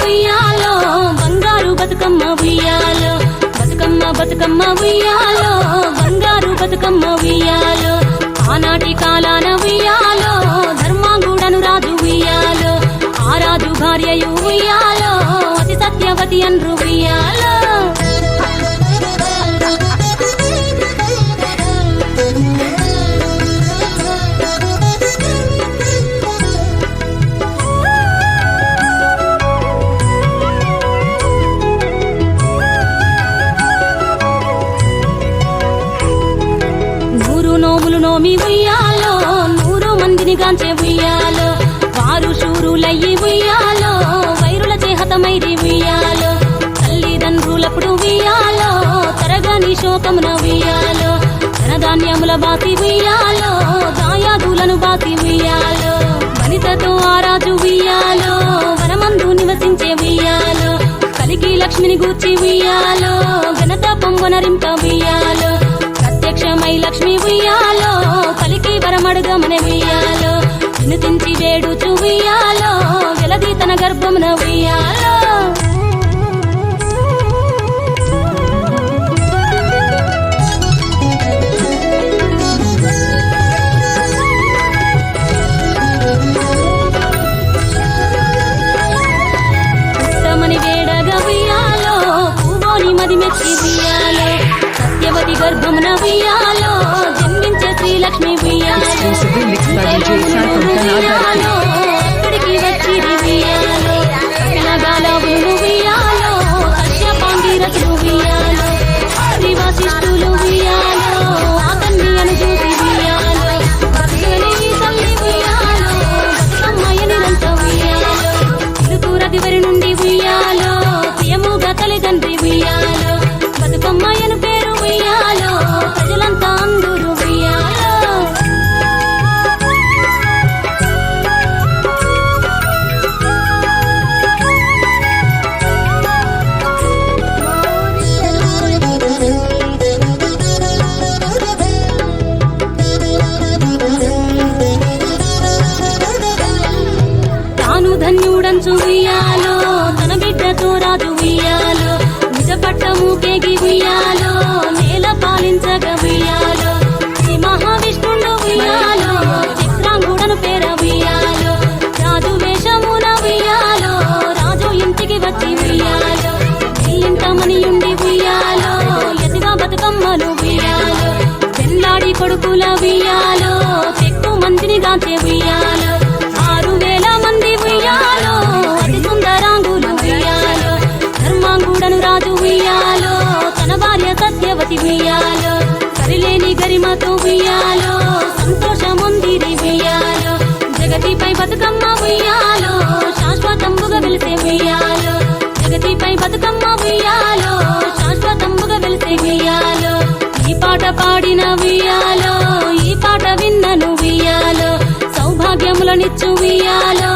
ఉయ్యాలో బంగారు బతుకమ్మ ఉయ్యాలో బతుకమ్మ బతుకమ్మ ఉయ్యాలో బంగారు బతుకమ్మ ఉయ్యాలో ఆనాటి కాలాన ఉయ్యాలో ధర్మాంగుడను రాజు ఉయ్యాలో ఆ రాజు భార్యయు ఉయ్యాలో అతి సత్యవతి అన్రు ఉయ్యాలో నోములు నోమి ఉయ్యాలో 100 మందిని గాంచే ఉయ్యాలో వారు శూరులయ్యి ఉయ్యాలో వైరుల చేహతమైరి ఉయ్యాలో తల్లిదండ్రులప్పుడు ఉయ్యాలో తరగని శోకమున ఉయ్యాలో ధనధాన్యముల బాసి ఉయ్యాలో దాయాదులను బాసి ఉయ్యాలో వనితతో ఆరాజు ఉయ్యాలో వనమందు నివసించే ఉయ్యాలో కలికి లక్ష్మిని గూర్చి ఉయ్యాలో ఘనత పొంగొనరింప ఉయ్యాలో ప్రత్యక్షమై లక్ష్మి ఉయ్యాలో కలికి వరమడుగమన ఉయ్యాలో వినుతించి వేడుచు ఉయ్యాలో వెలది తన గర్భమున ఉయ్యాలో ఉత్తమని వేడగా ఉయ్యాలో పూవోని మది మెచ్చి ఉయ్యాలో సత్యవతి గర్భమున ఉయ్యాలో జన్మించే శ్రీలక్ష్మి ఉయ్యాలో అక్కడికి వచ్చి ఉయ్యాలో నగాలవులు ఉయ్యాలో కశ్యపాంగిరతులు ఉయ్యాలో శ్రీవాసిష్ఠులు ఉయ్యాలో ఆ కన్యను చూసి ఉయ్యాలో భక్తుని తల్లి ఉయ్యాలో బతుకమ్మయ్యనిరంత ఉయ్యాలో ఇరుకురదివరి నుండి ఉయ్యాలో ప్రియముగా తల్లిదండ్రి ఉయ్యాలో బతుకమ్మయ్యను పేరు ఉయ్యాలో ప్రజలంతా అందరూ ఉయ్యాలో తాను ధన్యుడంచు ఉయ్యాలో తన బిడ్డతో రాజు ఉయ్యాలో నిజ పట్టము కేగి ఉయ్యాలో నేల పాలించగ ఉయ్యాలో శ్రీ మహావిష్ణుండు ఉయ్యాలో చిత్రాంగుడను పేర ఉయ్యాలో రాజు వేషమున ఉయ్యాలో రాజు ఇంటికి వచ్చి ఉయ్యాలో ఇంతమని ఉండి ఉయ్యాలో ఎదిగా బతుకమ్మను ఉయ్యాలో పెళ్ళాడి కొడుకుల ఉయ్యాలో ఎక్కువ మందిని గాంచే ఉయ్యాలో 6000 మంది ఉయ్యాలో అతి సుందరాంగులు ఉయ్యాలో ధర్మాంగుడను రాజు ఉయ్యాలో తన భార్య సత్యవతి ఉయ్యాలో సరిలేని గరిమతో ఉయ్యాలో సంతోషముందిరి ఉయ్యాలో జగతిపై బతుకమ్మ ఉయ్యాలో శాశ్వతంబుగా వెలిసే ఉయ్యాలో జగతిపై బతుకమ్మ ఉయ్యాలో శాశ్వతంబుగా వెలిసే ఉయ్యాలో ఈ పాట పాడిన ఉయ్యాలో ఈ పాట విన్నను ఉయ్యాలో సౌభాగ్యములనిచ్చు ఉయ్యాలో